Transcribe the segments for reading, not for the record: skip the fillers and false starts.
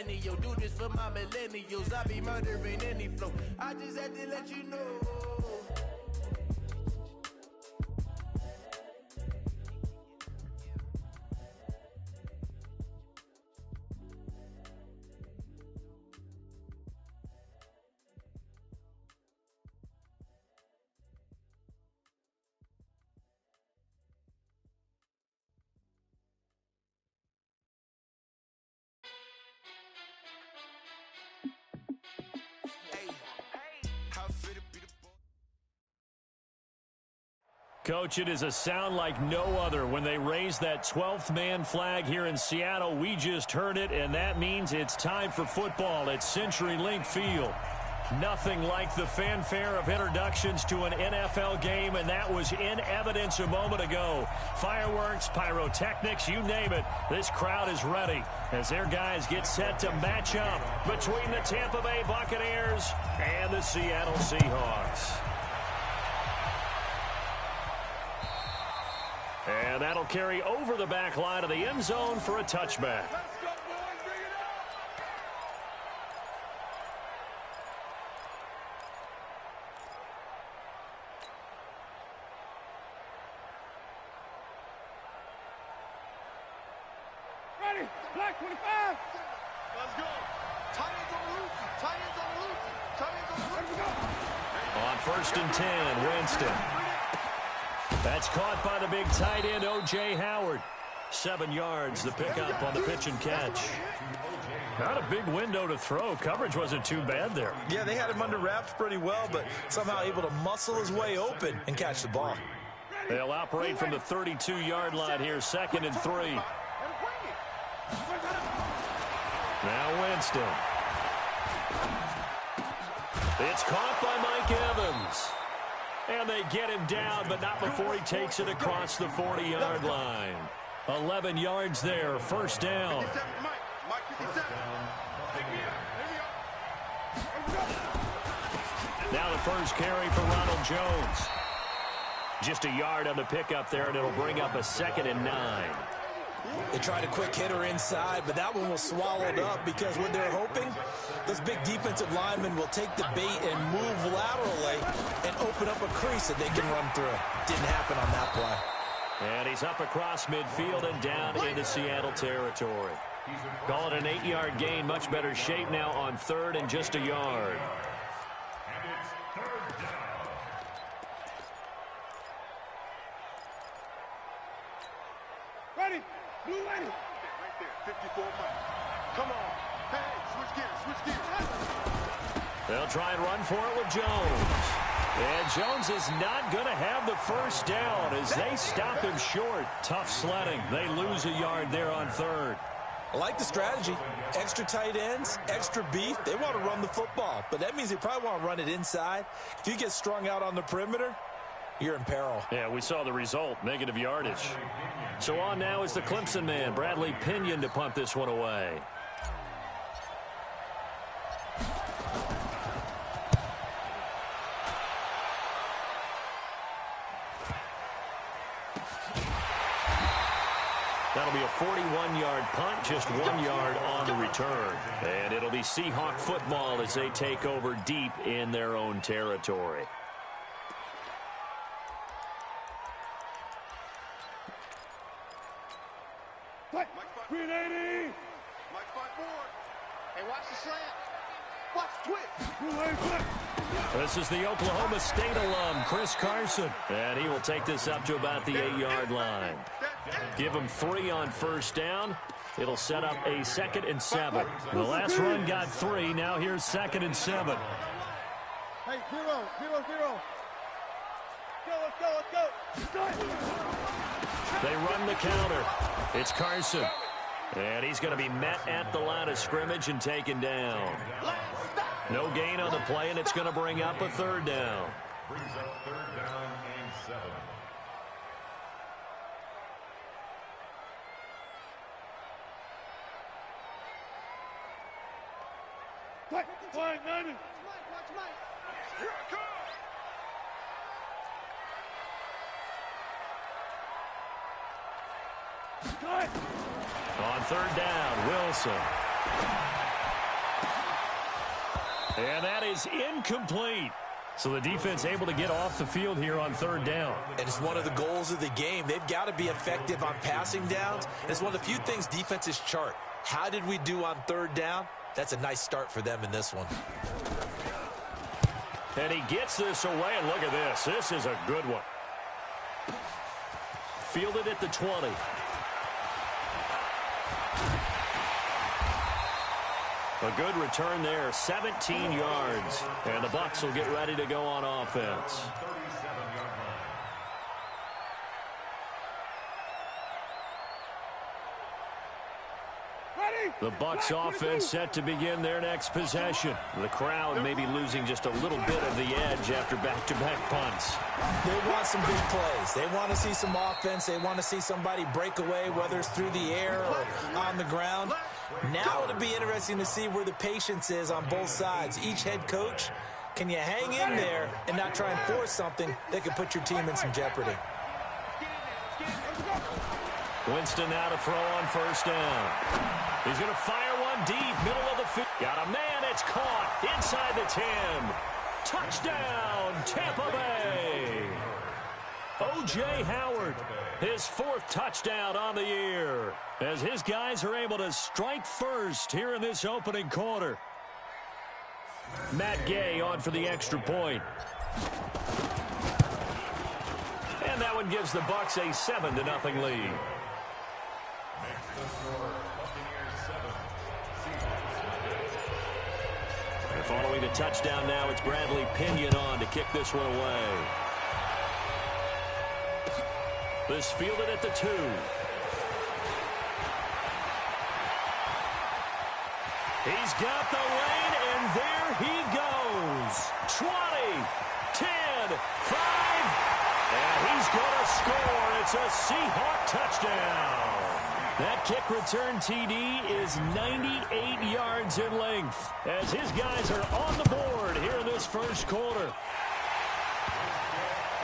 centennial. Do this for my millennials. I be murdering any flow. I just had to let you know. Coach, it is a sound like no other when they raise that 12th man flag here in Seattle. We just heard it, and that means it's time for football at CenturyLink Field. Nothing like the fanfare of introductions to an NFL game, and that was in evidence a moment ago. Fireworks, pyrotechnics, you name it. This crowd is ready as their guys get set to match up between the Tampa Bay Buccaneers and the Seattle Seahawks. And that'll carry over the back line of the end zone for a touchback. Ready, black 25. Let's go. Tight ends on the loose. Tight ends on the loose. Tight ends on the loose. On 1st and 10, Winston. That's caught by the big tight end, O.J. Howard. 7 yards, the pickup on the pitch and catch. Not a big window to throw. Coverage wasn't too bad there. Yeah, they had him under wraps pretty well, but somehow able to muscle his way open and catch the ball. They'll operate from the 32-yard line here, 2nd and 3. Now Winston. It's caught by Mike Evans. And they get him down, but not before he takes it across the 40-yard line. 11 yards there, 1st down. Now the first carry for Ronald Jones. Just a yard on the pickup there, and it'll bring up a 2nd and 9. They tried a quick hitter inside, but that one was swallowed up because what they're hoping, those big defensive linemen will take the bait and move laterally and open up a crease that they can run through. Didn't happen on that play. And he's up across midfield and down into Seattle territory. Call it an 8-yard gain, much better shape now on 3rd and just a yard. Ready, blue ready. Right there, 54 Mike. Come on. Hey, switch gears. They'll try and run for it with Jones. And Jones is not going to have the first down as they stop him short. Tough sledding. They lose a yard there on 3rd. I like the strategy. Extra tight ends, extra beef. They want to run the football, but that means they probably want to run it inside. If you get strung out on the perimeter, you're in peril. Yeah, we saw the result, negative yardage. So on now is the Clemson man, Bradley Pinion, to punt this one away. That'll be a 41-yard punt, just 1 yard on the return. And it'll be Seahawk football as they take over deep in their own territory. What? 380. Mike 5 forward. Hey, watch the slant. Watch the twist. Blue line flip. This is the Oklahoma State alum, Chris Carson. And he will take this up to about the 8-yard line. Give him 3 on 1st down. It'll set up a 2nd and 7. The last run got 3. Now here's 2nd and 7. Hey, 0, 0, 0. Let's go. They run the counter. It's Carson. And he's going to be met at the line of scrimmage and taken down. No gain on the play, and it's going to bring up a 3rd down. Brings up 3rd down and 7. What? Flying 90. Here it comes. On 3rd down, Wilson. And that is incomplete. So the defense able to get off the field here on third down. And it's one of the goals of the game. They've got to be effective on passing downs. It's one of the few things defenses chart. How did we do on third down? That's a nice start for them in this one. And he gets this away, and look at this. This is a good one. Fielded at the 20. A good return there, 17 yards. And the Bucs will get ready to go on offense. The Bucs offense set to begin their next possession. The crowd may be losing just a little bit of the edge after back-to-back punts. They want some big plays. They want to see some offense. They want to see somebody break away, whether it's through the air or on the ground. Now it'll be interesting to see where the patience is on both sides. Each head coach, can you hang in there and not try and force something that could put your team in some jeopardy? Winston now to throw on first down. He's going to fire one deep, middle of the field. Got a man, it's caught inside the 10. Touchdown, Tampa Bay. O.J. Howard, his 4th touchdown on the year, as his guys are able to strike first here in this opening quarter. Matt Gay on for the extra point. And that one gives the Bucs a 7-0 lead. And following the touchdown now, it's Bradley Pinion on to kick this one away. This fielded at the 2. He's got the lane, and there he goes. 20, 10, 5, and he's going to score. It's a Seahawk touchdown. That kick return TD is 98 yards in length, as his guys are on the board here in this first quarter.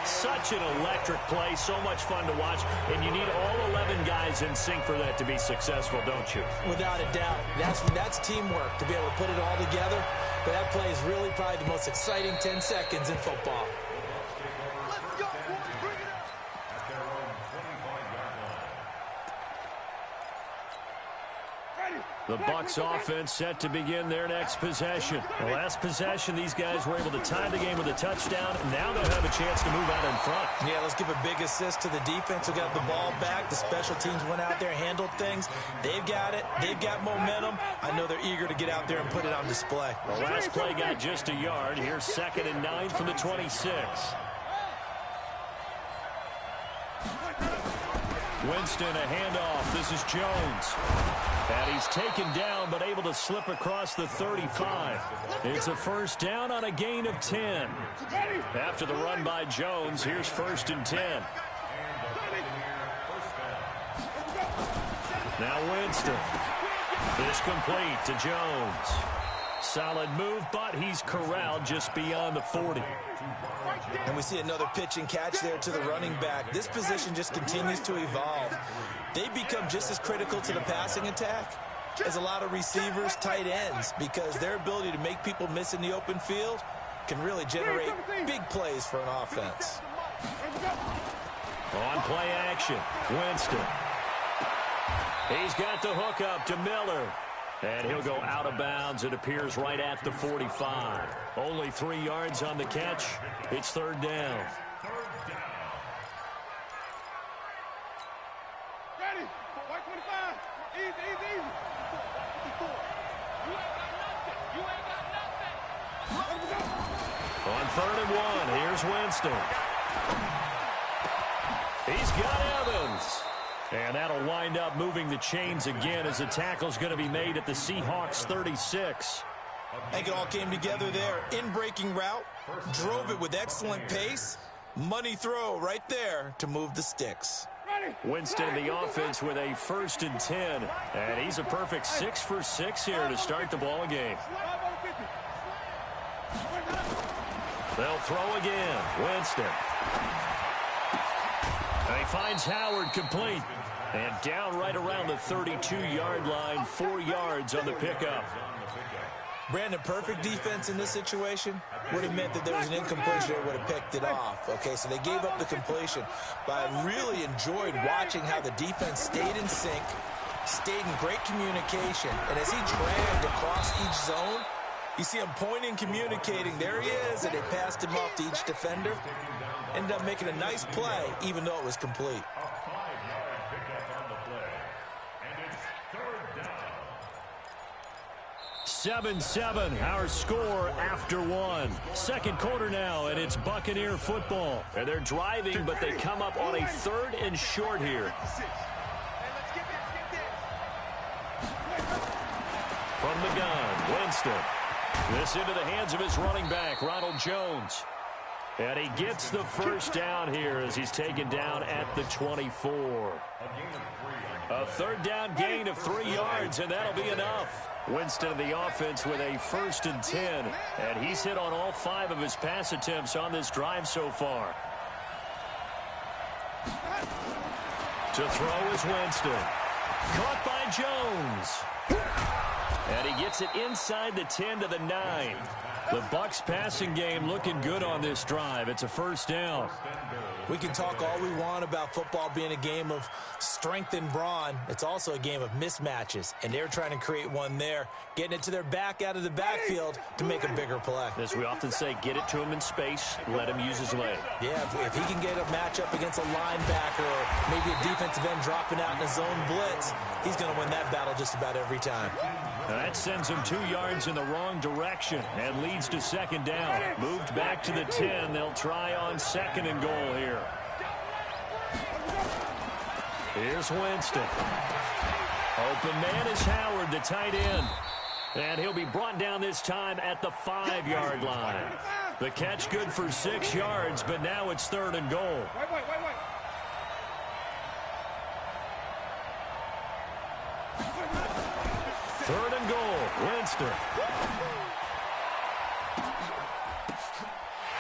Such an electric play, so much fun to watch, and you need all 11 guys in sync for that to be successful, don't you? Without a doubt. That's teamwork to be able to put it all together. But that play is really probably the most exciting 10 seconds in football. Let's go, boys. Bring it up. The Bucs offense set to begin their next possession. The last possession, these guys were able to tie the game with a touchdown. Now they'll have a chance to move out in front. Yeah, let's give a big assist to the defense who got the ball back. The special teams went out there, handled things. They've got it. They've got momentum. I know they're eager to get out there and put it on display. The last play got just a yard. Here's 2nd and 9 from the 26. Winston, a handoff. This is Jones. And he's taken down, but able to slip across the 35. It's a first down on a gain of 10. After the run by Jones, here's 1st and 10. Now Winston. This complete to Jones. Solid move, but he's corralled just beyond the 40. And we see another pitch and catch there to the running back. This position just continues to evolve. They become just as critical to the passing attack as a lot of receivers, tight ends, because their ability to make people miss in the open field can really generate big plays for an offense. On play action, Winston. He's got the hook up to Miller. And he'll go out of bounds. It appears right at the 45. Only 3 yards on the catch. It's 3rd down. Ready? White 25. Easy, easy, easy. On 3rd and 1, here's Winston. He's got Evans. And that'll wind up moving the chains again as the tackle's going to be made at the Seahawks 36. I think it all came together there. In-breaking route, drove it with excellent pace. Money throw right there to move the sticks. Winston, the offense, with a 1st and 10. And he's a perfect 6 for 6 here to start the ball game. They'll throw again. Winston. And he finds Howard complete. And down right around the 32-yard line, 4 yards on the pickup. Brandon, perfect defense in this situation would have meant that there was an incompletion that would have picked it off. Okay, so they gave up the completion. But I really enjoyed watching how the defense stayed in sync, stayed in great communication. And as he dragged across each zone, you see him pointing, communicating. There he is, and they passed him off to each defender. Ended up making a nice play, even though it was complete. A 5-yard pickup on the play. And it's third down. 7-7, our score after one. Second quarter now, and it's Buccaneer football. And they're driving, but they come up on a 3rd and short here. From the gun, Winston. This into the hands of his running back, Ronald Jones. And he gets the first down here as he's taken down at the 24. A 3rd down gain of 3 yards, and that'll be enough. Winston in the offense with a 1st and 10. And he's hit on all 5 of his pass attempts on this drive so far. To throw is Winston. Caught by Jones. And he gets it inside the 10 to the 9. The Bucs passing game looking good on this drive. It's a 1st down. We can talk all we want about football being a game of strength and brawn. It's also a game of mismatches, and they're trying to create one there, getting it to their back out of the backfield to make a bigger play. As we often say, get it to him in space, let him use his leg. Yeah, if he can get a matchup against a linebacker or maybe a defensive end dropping out in a zone blitz, he's going to win that battle just about every time. Now that sends him 2 yards in the wrong direction and leads to 2nd down. Moved back to the 10. They'll try on 2nd and goal here. Here's Winston. Open man is Howard, the tight end. And he'll be brought down this time at the 5-yard line. The catch good for 6 yards, but now it's 3rd and goal. Wait. 3rd and goal, Winston.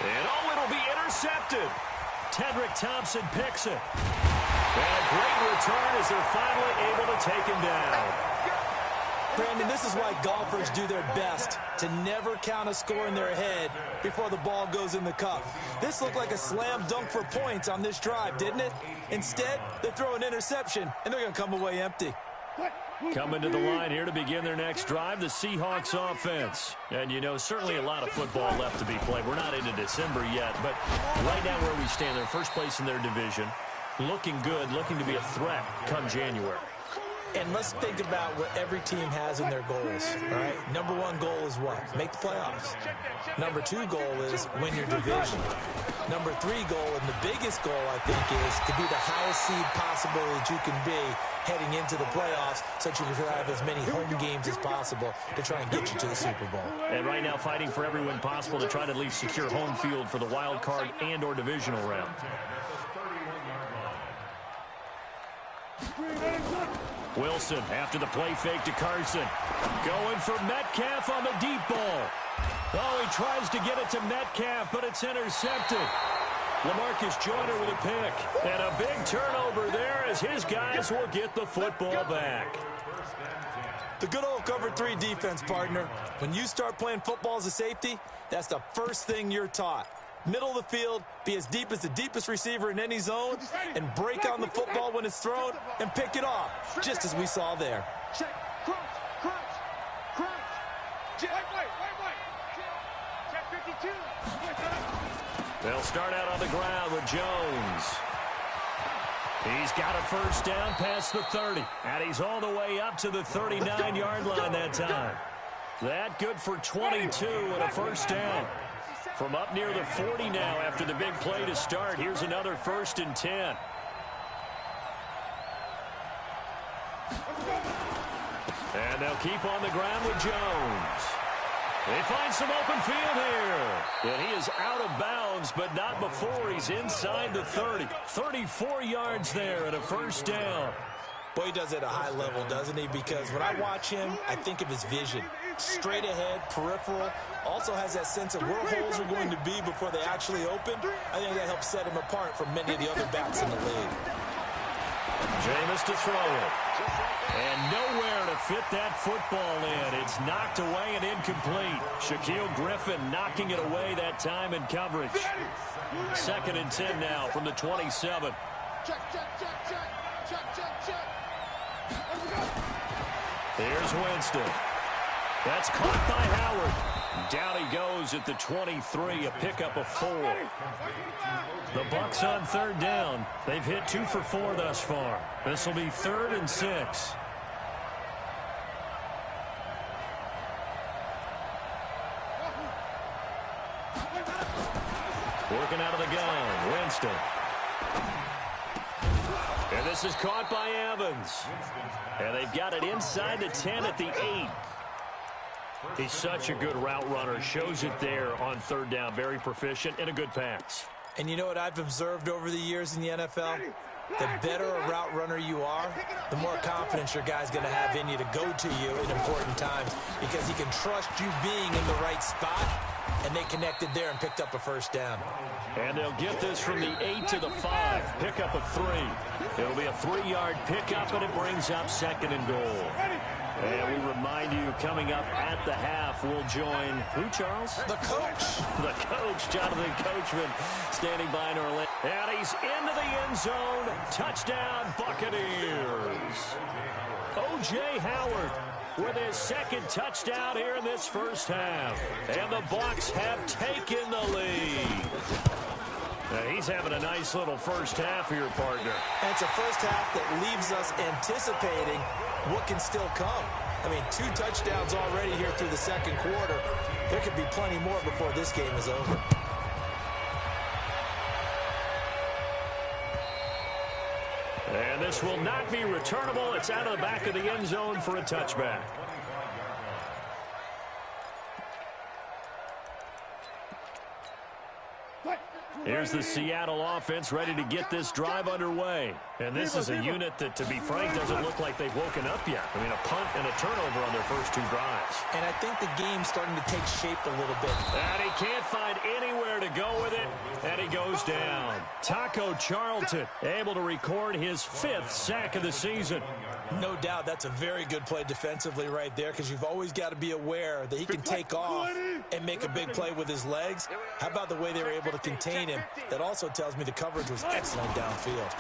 And it'll be intercepted. Tedrick Thompson picks it. And a great return as they're finally able to take him down. Brandon, this is why golfers do their best to never count a score in their head before the ball goes in the cup. This looked like a slam dunk for points on this drive, didn't it? Instead, they throw an interception, and they're going to come away empty. Coming to the line here to begin their next drive, the Seahawks offense. And, you know, certainly a lot of football left to be played. We're not into December yet, but right now where we stand, they're first place in their division. Looking good, looking to be a threat come January. And let's think about what every team has in their goals, all right? Number 1 goal is what? Make the playoffs. Number 2 goal is win your division. Number 3 goal, and the biggest goal, I think, is to be the highest seed possible that you can be heading into the playoffs so that you can have as many home games as possible to try and get you to the Super Bowl. And right now fighting for every win possible to try to at least secure home field for the wild card and or divisional round. Wilson after the play fake to Carson. Going for Metcalf on the deep ball. Oh, he tries to get it to Metcalf, but it's intercepted. LaMarcus Joyner with a pick. And a big turnover there as his guys will get the football back. The good old cover 3 defense, partner. When you start playing football as a safety, that's the first thing you're taught. Middle of the field, be as deep as the deepest receiver in any zone, and break on the football when it's thrown and pick it off, just as we saw there. Check, crunch. Check, wait. Check 52. They'll start out on the ground with Jones. He's got a first down past the 30, and he's all the way up to the 39-yard line that time. That good for 22 and a first down. From up near the 40 now after the big play to start. Here's another 1st and 10. And they'll keep on the ground with Jones. They find some open field here. And he is out of bounds, but not before he's inside the 30. 34 yards there and a first down. Boy, he does it at a high level, doesn't he? Because when I watch him, I think of his vision. Straight ahead, peripheral, also has that sense of where holes are going to be before they actually open. I think that helps set him apart from many of the other backs in the league. Jameis to throw it. And nowhere to fit that football in. It's knocked away and incomplete. Shaquille Griffin knocking it away that time in coverage. 2nd and 10 now from the 27. Check, check, check, check. Check, check, check. Here's Winston. That's caught by Howard. Down he goes at the 23, a pickup of 4. The Bucs on 3rd down. They've hit 2 for 4 thus far. This will be 3rd and 6. Working out of the gun, Winston. And this is caught by Evans. And they've got it inside the 10 at the 8. He's such a good route runner. Shows it there on 3rd down. Very proficient and a good pass. And you know what I've observed over the years in the NFL? The better a route runner you are, the more confidence your guy's going to have in you to go to you in important times because he can trust you being in the right spot, and they connected there and picked up a 1st down. And they'll get this from the 8 to the 5. Pickup of 3. It'll be a 3-yard pickup, and it brings up 2nd and goal. And we remind you, coming up at the half, we'll join who, Charles? The coach. The coach, Jonathan Coachman, standing by in Orlando. And he's into the end zone. Touchdown, Buccaneers. O.J. Howard with his 2nd touchdown here in this 1st half. And the Bucs have taken the lead. Now he's having a nice little 1st half here, partner. And it's a 1st half that leaves us anticipating what can still come. I mean, 2 touchdowns already here through the 2nd quarter. There could be plenty more before this game is over. And this will not be returnable. It's out of the back of the end zone for a touchback. Here's the Seattle offense ready to get this drive underway. And this is a unit that, to be frank, doesn't look like they've woken up yet. I mean, a punt and a turnover on their first 2 drives. And I think the game's starting to take shape a little bit. And he can't find anywhere to go with it, and he goes down. Taco Charlton able to record his 5th sack of the season. No doubt that's a very good play defensively right there because you've always got to be aware that he can take off and make a big play with his legs. How about the way they were able to contain him? That also tells me the coverage was excellent downfield.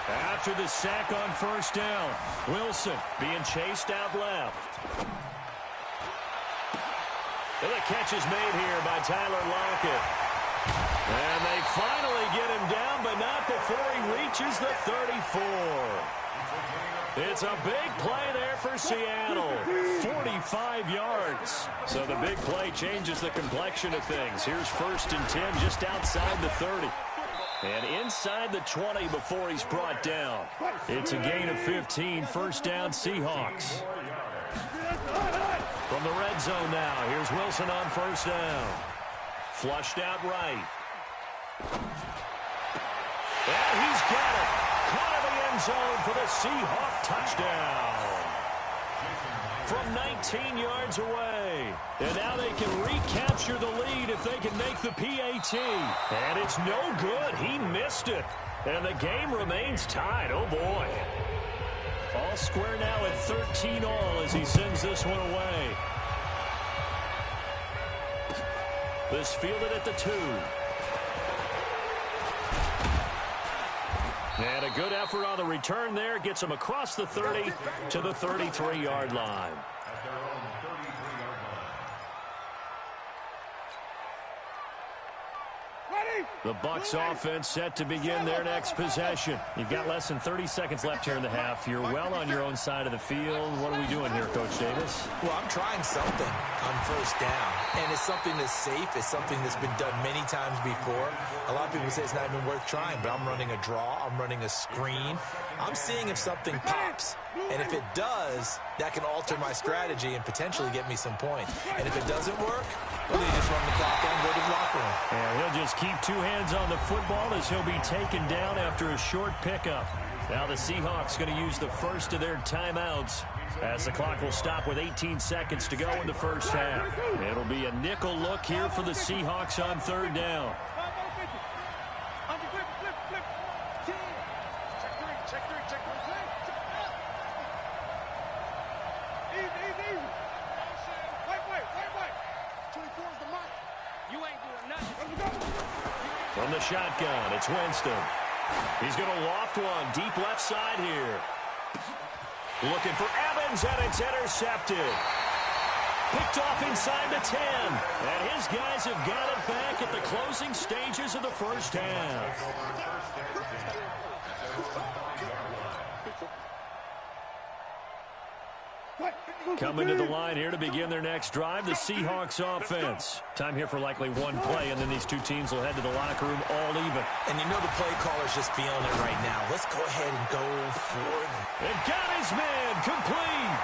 After the sack on 1st down, Wilson being chased out left. And the catch is made here by Tyler Lockett. And they finally get him down, but not before he reaches the 34. It's a big play there for Seattle. 45 yards. So the big play changes the complexion of things. Here's 1st and 10 just outside the 30. And inside the 20 before he's brought down. It's a gain of 15. 1st down, Seahawks. From the red zone now, here's Wilson on 1st down. Flushed out right. And he's got it. Caught in the end zone for the Seahawk touchdown. From 19 yards away. And now they can recapture the lead if they can make the PAT. And it's no good. He missed it. And the game remains tied. Oh, boy. All square now at 13 all as he sends this one away. This fielded at the 2. And a good effort on the return there. Gets him across the 30 to the 33-yard line. The Bucs offense set to begin their next possession. You've got less than 30 seconds left here in the half. You're well on your own side of the field. What are we doing here, Coach Davis? Well, I'm trying something on 1st down. And it's something that's safe. It's something that's been done many times before. A lot of people say it's not even worth trying, but I'm running a draw. I'm running a screen. I'm seeing if something pops. And if it does, that can alter my strategy and potentially get me some points. And if it doesn't work, well, then you just run the clock down and go to the locker room. And he'll just keep 2 hands on the football as he'll be taken down after a short pickup. Now the Seahawks going to use the first of their timeouts as the clock will stop with 18 seconds to go in the 1st half. It'll be a nickel look here for the Seahawks on 3rd down. From the shotgun, it's Winston. He's going to loft one deep left side here. Looking for Evans, and it's intercepted. Picked off inside the 10. And his guys have got it back at the closing stages of the first half. Coming to the line here to begin their next drive, the Seahawks offense. Time here for likely one play, and then these two teams will head to the locker room all even. And you know the play caller's just feeling it right now. Let's go ahead and go for it. And got his man complete.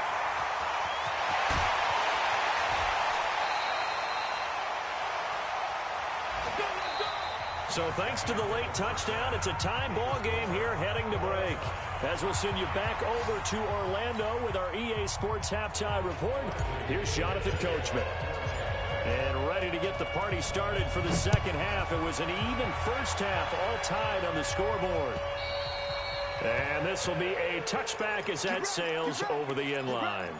So thanks to the late touchdown, it's a tie ball game here heading to break. As we'll send you back over to Orlando with our EA Sports Halftime Report, here's Jonathan Coachman. And ready to get the party started for the second half. It was an even first half, all tied on the scoreboard. And this will be a touchback as that sails over the end line.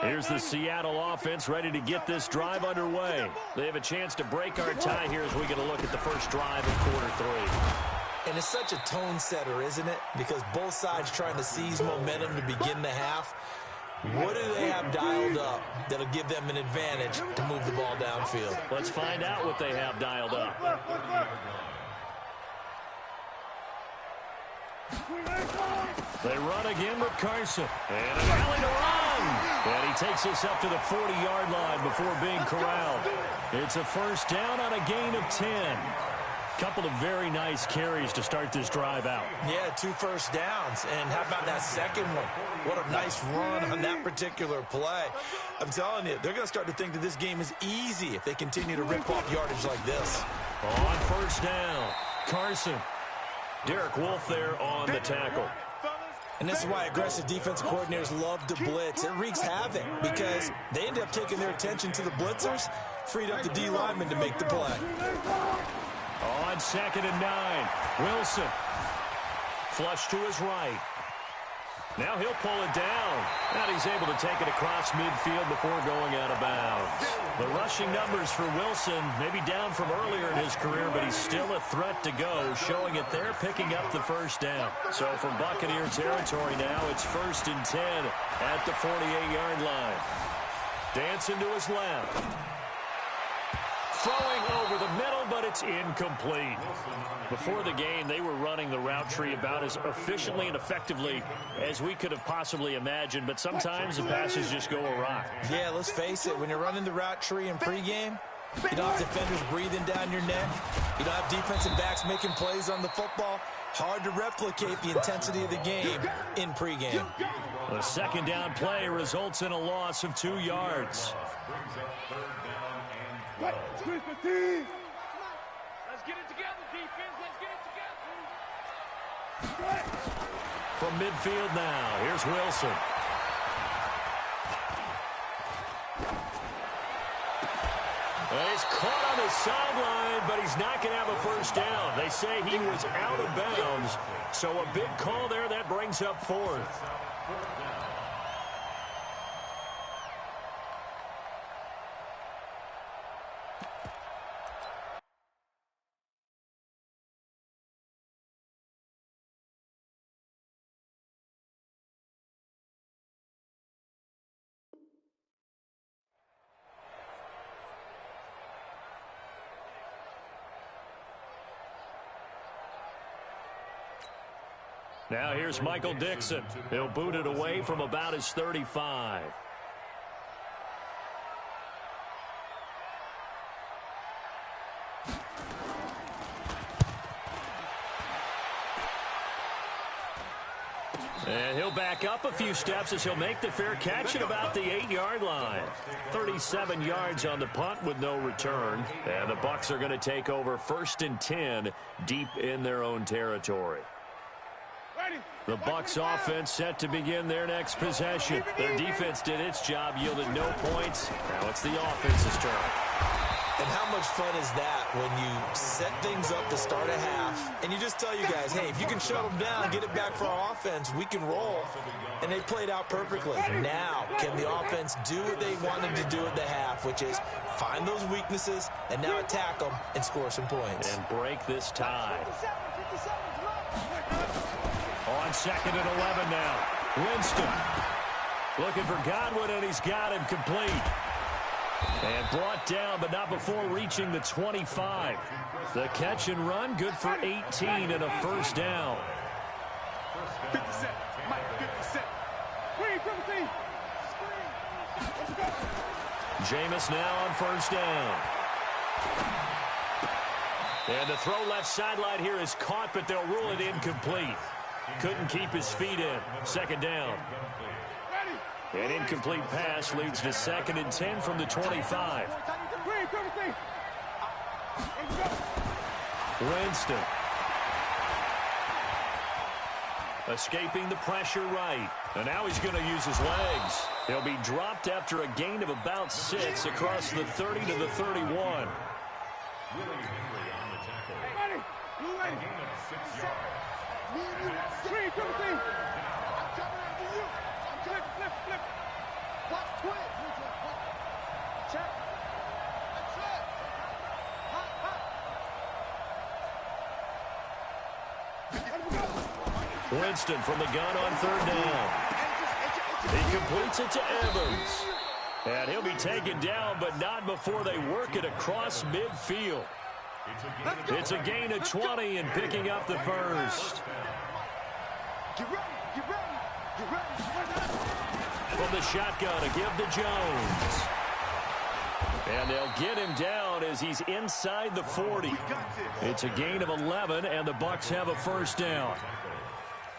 Here's the Seattle offense ready to get this drive underway. They have a chance to break our tie here as we get a look at the first drive of quarter three. And it's such a tone setter, isn't it? Because both sides trying to seize momentum to begin the half. What do they have dialed up that'll give them an advantage to move the ball downfield? Let's find out what they have dialed up. They run again with Carson. And an alley to run. And he takes us up to the 40-yard line before being corralled. It's a first down on a gain of 10. Couple of very nice carries to start this drive out. Yeah, 2 first downs. And how about that second one? What a nice run on that particular play. I'm telling you, they're going to start to think that this game is easy if they continue to rip off yardage like this. On first down, Carson. Derek Wolfe there on the tackle. And this is why aggressive defensive coordinators love to blitz. It wreaks havoc because they end up taking their attention to the blitzers, freed up the D lineman to make the play. On 2nd and 9, Wilson. Flush to his right. Now he'll pull it down. And he's able to take it across midfield before going out of bounds. The rushing numbers for Wilson may be down from earlier in his career, but he's still a threat to go, showing it there, picking up the first down. So from Buccaneer territory now, it's 1st and 10 at the 48-yard line. Dancing to his left. Throwing over the middle, but it's incomplete. Before the game, they were running the route tree about as efficiently and effectively as we could have possibly imagined, but sometimes the passes just go awry. Yeah, let's face it. When you're running the route tree in pregame, you don't have defenders breathing down your neck. You don't have defensive backs making plays on the football. Hard to replicate the intensity of the game in pregame. The second down play results in a loss of 2 yards. Let's get it together, defense. Let's get it together. From midfield now, here's Wilson. He's caught on the sideline, but he's not going to have a first down. They say he was out of bounds, so a big call there. That brings up 4th. Now here's Michael Dixon. He'll boot it away from about his 35. And he'll back up a few steps as he'll make the fair catch at about the 8-yard line. 37 yards on the punt with no return. And the Bucs are going to take over 1st and 10 deep in their own territory. The Bucs offense set to begin their next possession. Their defense did its job, yielded no points. Now it's the offense's turn. And how much fun is that when you set things up to start a half, and you just tell you guys, hey, if you can shut them down, get it back for our offense, we can roll. And they played out perfectly. Now, can the offense do what they wanted to do at the half, which is find those weaknesses and now attack them and score some points. And break this tie. On 2nd and 11 now. Winston looking for Godwin, and he's got him complete. And brought down, but not before reaching the 25. The catch and run, good for 18 and a first down. 50 Mike, 50 Screen, 17. Jameis now on first down. And the throw left sideline here is caught, but they'll rule it incomplete. Couldn't keep his feet in. 2nd down. An incomplete pass leads to 2nd and 10 from the 25. Winston. Escaping the pressure right. And now he's going to use his legs. He'll be dropped after a gain of about 6 across the 30 to the 31. Winston from the gun on 3rd down. He completes it to Evans. And he'll be taken down, but not before they work it across midfield. It's a gain of 20 and picking up the first. From the shotgun, a give to Jones. And they'll get him down as he's inside the 40. It's a gain of 11, and the Bucs have a first down.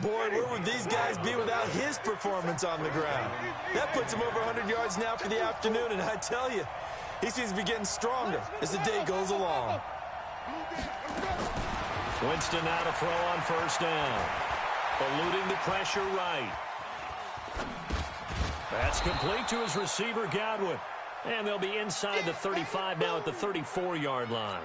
Boy, where would these guys be without his performance on the ground? That puts him over 100 yards now for the afternoon, and I tell you, he seems to be getting stronger as the day goes along. Winston now to throw on first down. Eluding the pressure right. That's complete to his receiver, Godwin. And they'll be inside the 35 now at the 34-yard line.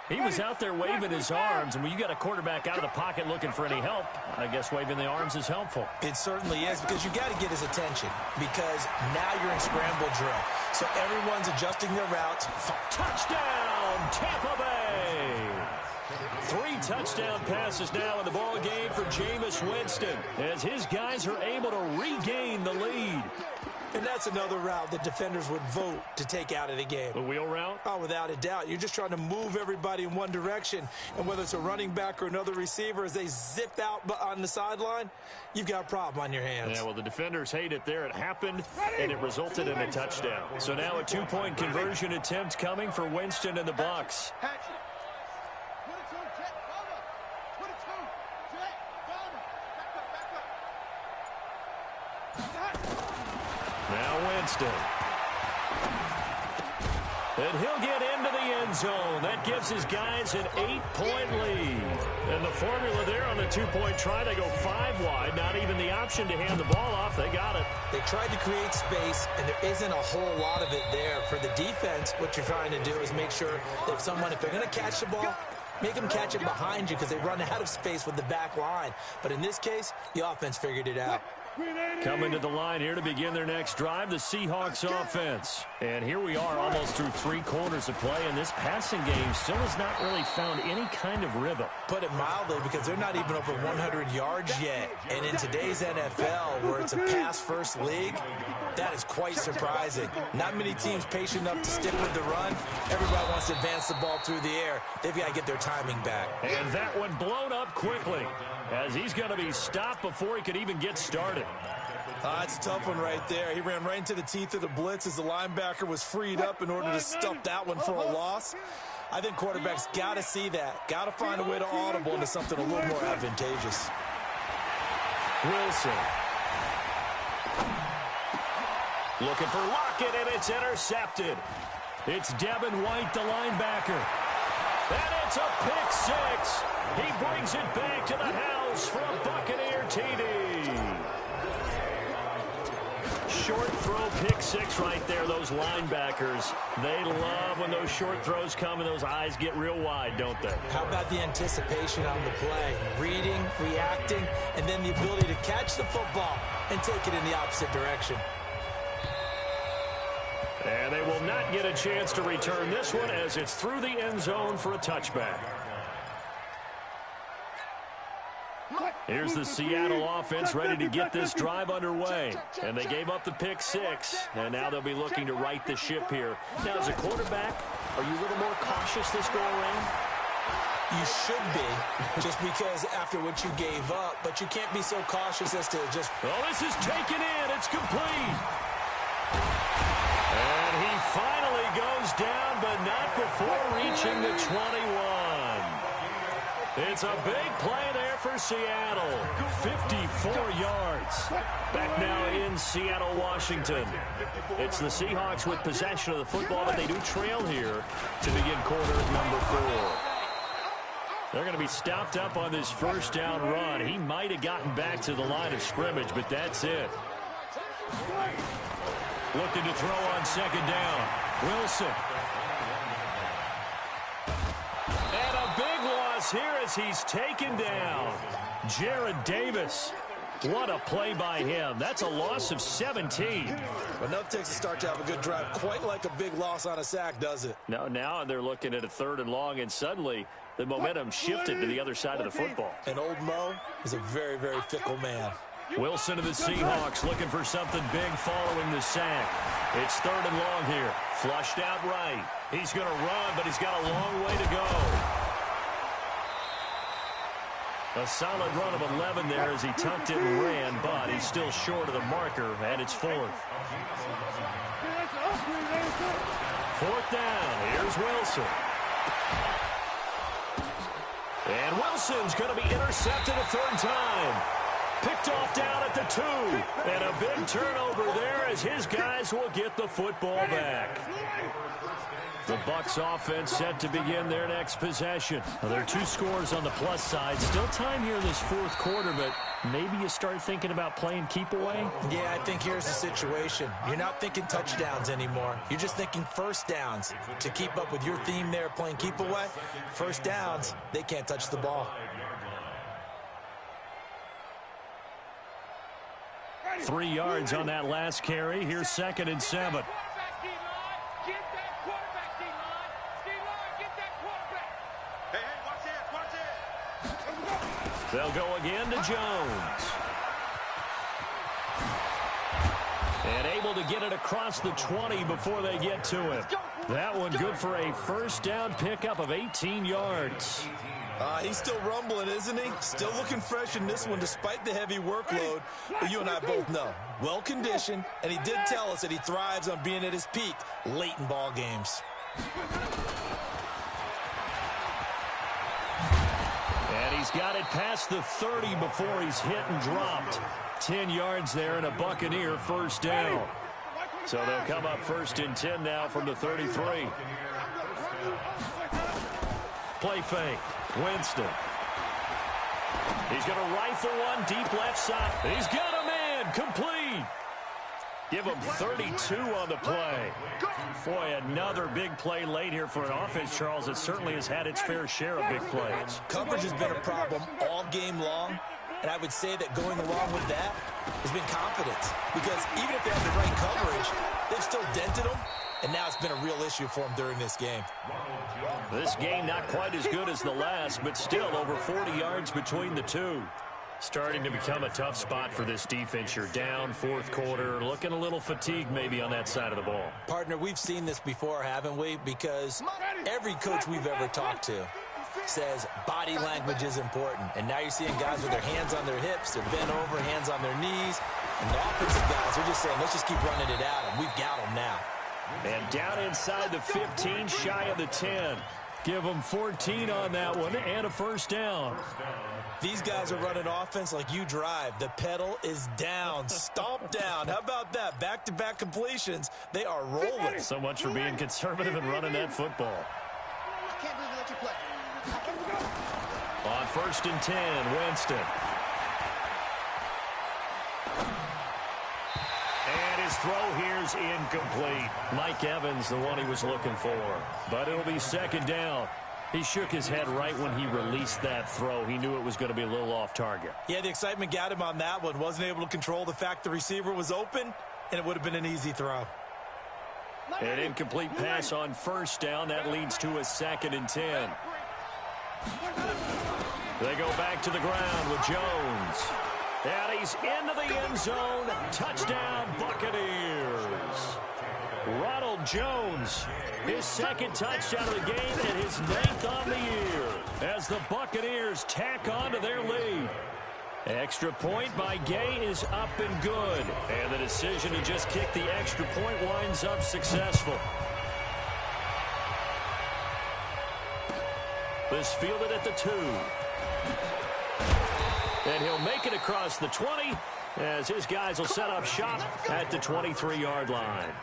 He was out there waving his arms, and when you got a quarterback out of the pocket looking for any help, I guess waving the arms is helpful. It certainly is, because you got to get his attention, because now you're in scramble drill. So everyone's adjusting their routes. Touchdown, Tampa Bay! 3 touchdown passes now in the ball game for Jameis Winston, as his guys are able to regain the lead. And that's another route that defenders would vote to take out of the game. The wheel route? Oh, without a doubt. You're just trying to move everybody in one direction. And whether it's a running back or another receiver, as they zip out on the sideline, you've got a problem on your hands. Yeah, well, the defenders hate it there. It happened, and it resulted in a touchdown. So now a 2-point conversion attempt coming for Winston and the Bucs. Now Winston. And he'll get into the end zone. That gives his guys an 8-point lead. And the formula there on the 2-point try, they go 5 wide. Not even the option to hand the ball off. They got it. They tried to create space, and there isn't a whole lot of it there. For the defense, what you're trying to do is make sure that if they're going to catch the ball, make them catch it behind you, because they run out of space with the back line. But in this case, the offense figured it out. Coming to the line here to begin their next drive, the Seahawks offense. And here we are almost through 3 quarters of play, and this passing game still has not really found any kind of rhythm. Put it mildly, because they're not even over 100 yards yet. And in today's NFL, where it's a pass-first league, that is quite surprising. Not many teams patient enough to stick with the run. Everybody wants to advance the ball through the air. They've got to get their timing back. And that one blown up quickly, as he's going to be stopped before he could even get started. That's a tough one right there. He ran right into the teeth of the blitz as the linebacker was freed up in order to stuff that one for a loss. I think quarterbacks got to see that. Got to find a way to audible into something a little more advantageous. Wilson. Looking for Lockett, and it's intercepted. It's Devin White, the linebacker. And it's a pick 6. He brings it back to the house for a Buccaneer TD. short throw pick six right there. Those linebackers, they love when those short throws come and those eyes get real wide, don't they? How about the anticipation on the play? Reading, reacting, and then the ability to catch the football and take it in the opposite direction. And they will not get a chance to return this one as it's through the end zone for a touchback. Here's the Seattle offense ready to get this drive underway. And they gave up the pick six, and now they'll be looking to right the ship here. Now, as a quarterback, are you a little more cautious this go-around? You should be, just because after what you gave up, but you can't be so cautious as to just... Oh, this is taken in. It's complete. And he finally goes down, but not before reaching the 21. It's a big play there for Seattle. 54 yards. Back now in Seattle, Washington. It's the Seahawks with possession of the football, but they do trail here to begin quarter number 4. They're going to be stopped up on this first down run. He might have gotten back to the line of scrimmage, but that's it. Looking to throw on second down. Wilson. And a big loss here as he's taken down. Jared Davis. What a play by him. That's a loss of 17. Well, enough takes a start to have a good drive. Quite like a big loss on a sack, does it? No, now they're looking at a 3rd and long, and suddenly the momentum shifted to the other side of the football. And old Mo is a very, very fickle man. Wilson of the Seahawks looking for something big following the sack. It's 3rd and long here. Flushed out right. He's going to run, but he's got a long way to go. A solid run of 11 there as he tucked it and ran, but he's still short of the marker, and it's 4th. 4th down. Here's Wilson. And Wilson's going to be intercepted a 3rd time. Picked off down at the 2. And a big turnover there as his guys will get the football back. The Bucs offense set to begin their next possession. Well, there are 2 scores on the plus side. Still time here in this 4th quarter, but maybe you start thinking about playing keep away? Yeah, I think here's the situation. You're not thinking touchdowns anymore. You're just thinking first downs. To keep up with your theme there, playing keep away, first downs, they can't touch the ball. 3 yards on that last carry. Here's 2nd and 7. They'll go again to Jones. And able to get it across the 20 before they get to him. That one good for a first down pickup of 18 yards. He's still rumbling, isn't he? Still looking fresh in this one despite the heavy workload. But you and I both know, well-conditioned, and he did tell us that he thrives on being at his peak late in ball games. And he's got it past the 30 before he's hit and dropped. 10 yards there and a Buccaneer first down. So they'll come up 1st and 10 now from the 33. Play fake. Winston. He's going to rifle one deep left side. He's got a man. Complete. Give him 32 on the play. Boy, another big play late here for an offense, Charles, that certainly has had its fair share of big plays. Coverage has been a problem all game long, and I would say that going along with that has been confidence. Because even if they have the right coverage, they've still dented them, and now it's been a real issue for them during this game. This game not quite as good as the last, but still over 40 yards between the two. Starting to become a tough spot for this defense. You're down 4th quarter, looking a little fatigued maybe on that side of the ball. Partner, we've seen this before, haven't we? Because every coach we've ever talked to says body language is important. And now you're seeing guys with their hands on their hips, they're bent over, hands on their knees. And the offensive guys are just saying, let's just keep running it at them. We've got them now. And down inside the 15, shy of the 10. Give them 14 on that one and a first down. These guys are running offense like you drive. The pedal is down, stomp down. How about that? Back-to-back completions. They are rolling. So much for being conservative and running that football. I can't believe we let you play. On 1st and 10, Winston. And his throw here's incomplete. Mike Evans, the one he was looking for. But it'll be second down. He shook his head right when he released that throw. He knew it was going to be a little off target. Yeah, the excitement got him on that one. Wasn't able to control the fact the receiver was open, and it would have been an easy throw. An incomplete pass on first down. That leads to a 2nd and 10. They go back to the ground with Jones. And he's into the end zone. Touchdown, Buccaneers. Ronald Jones, his 2nd touchdown of the game and his 9th on the year as the Buccaneers tack on to their lead. Extra point by Gay is up and good. And the decision to just kick the extra point winds up successful. This fielded at the 2. And he'll make it across the 20 as his guys will set up shop at the 23-yard line.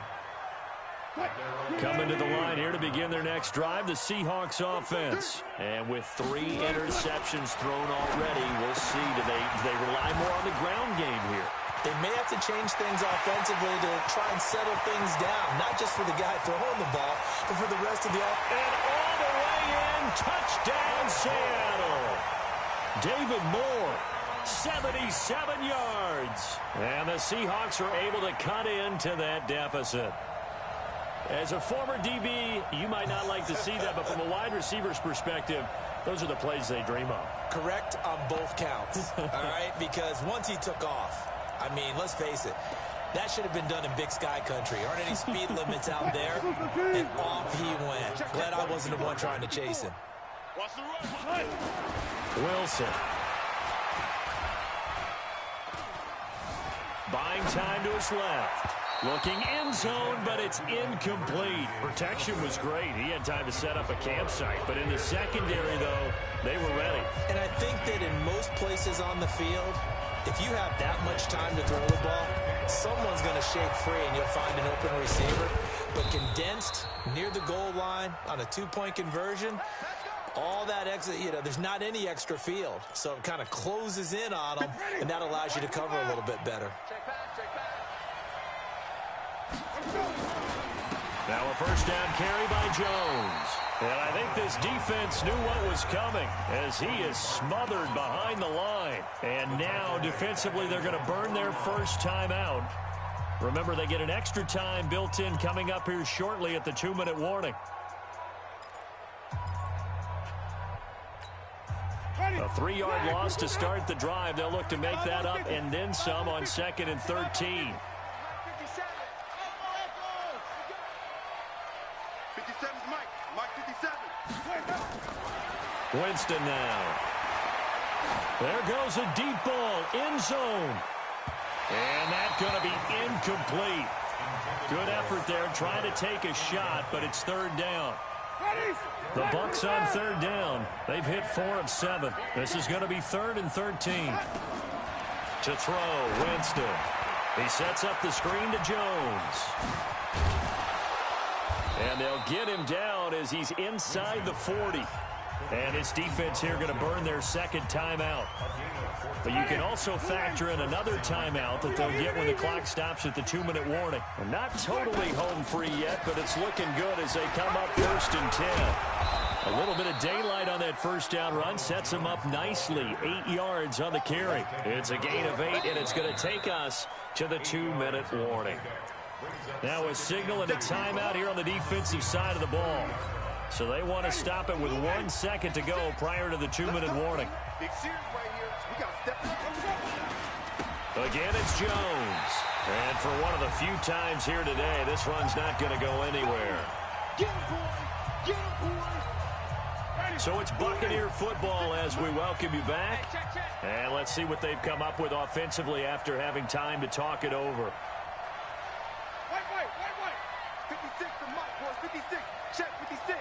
Coming to the line here to begin their next drive, the Seahawks offense. And with 3 interceptions thrown already, we'll see. Do they rely more on the ground game here? They may have to change things offensively to try and settle things down, not just for the guy throwing the ball, but for the rest of the offense. And all the way in, touchdown Seattle. David Moore, 77 yards. And the Seahawks are able to cut into that deficit. As a former DB, you might not like to see that, but from a wide receiver's perspective, those are the plays they dream of. Correct on both counts, all right? Because once he took off, I mean, let's face it, that should have been done in Big Sky country. Aren't any speed limits out there? And off he went. Glad I wasn't the one trying to chase him. Wilson. Buying time to his left. Looking end zone, but it's incomplete. Protection was great. He had time to set up a campsite. But in the secondary, though, they were ready. And I think that in most places on the field, if you have that much time to throw the ball, someone's going to shake free and you'll find an open receiver. But condensed near the goal line on a 2-point conversion, all that extra, there's not any extra field. So it kind of closes in on them, and that allows you to cover a little bit better. Now a first down carry by Jones. And I think this defense knew what was coming as he is smothered behind the line. And now defensively they're going to burn their first timeout. Remember, they get an extra time built in coming up here shortly at the 2-minute warning. A 3-yard loss to start the drive. They'll look to make that up and then some on 2nd and 13. 57's Mike. Mike 57. Winston now. There goes a deep ball, end zone. And that's going to be incomplete. Good effort there, trying to take a shot, but it's 3rd down. The Bucs on 3rd down. They've hit 4 of 7. This is going to be 3rd and 13. To throw, Winston. He sets up the screen to Jones. And they'll get him down as he's inside the 40. And this defense here going to burn their 2nd timeout. But you can also factor in another timeout that they'll get when the clock stops at the 2-minute warning. And not totally home free yet, but it's looking good as they come up 1st and 10. A little bit of daylight on that first down run sets them up nicely. 8 yards on the carry. It's a gain of 8, and it's going to take us to the 2-minute warning. Now a signal and a timeout here on the defensive side of the ball. So they want to stop it with 1 second to go prior to the 2-minute warning. Again, it's Jones. And for one of the few times here today, this run's not going to go anywhere. So it's Buccaneer football as we welcome you back. And let's see what they've come up with offensively after having time to talk it over. Wait. 56 to Mike, boys. 56. Check 56.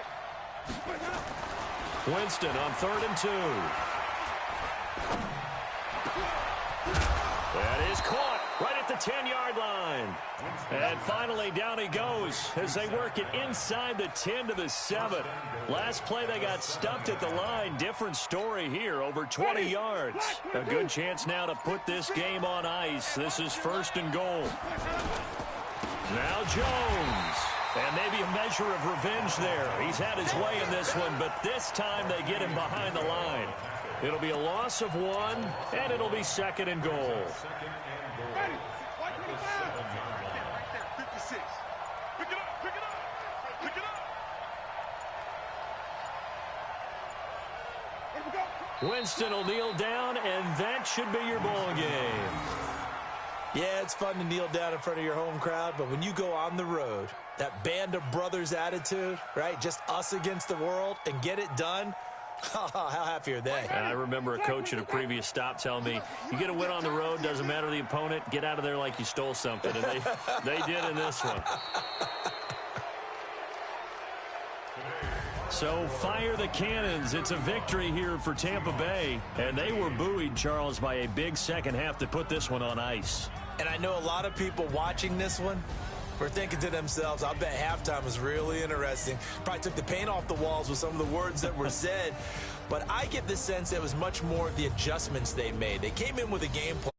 Winston on 3rd and 2. That is caught right at the 10-yard line. And finally, down he goes as they work it inside the 10 to the 7. Last play, they got stuffed at the line. Different story here, over 20 yards. A good chance now to put this game on ice. This is 1st and goal. Now Jones. And maybe a measure of revenge there. He's had his way in this one, but this time they get him behind the line. It'll be a loss of 1, and it'll be 2nd and goal. Ready. White 25. Right there, 56. Pick it up, pick it up, pick it up. Here we go. Winston will kneel down, and that should be your ball game. Yeah, it's fun to kneel down in front of your home crowd, but when you go on the road, that band of brothers attitude, right, just us against the world and get it done, how happy are they? I remember a coach at a previous stop telling me, you get a win on the road, doesn't matter the opponent, get out of there like you stole something, and they did in this one. So fire the cannons. It's a victory here for Tampa Bay. And they were buoyed, Charles, by a big second half to put this one on ice. And I know a lot of people watching this one were thinking to themselves, I bet halftime was really interesting. Probably took the paint off the walls with some of the words that were said. But I get the sense it was much more of the adjustments they made. They came in with a game plan.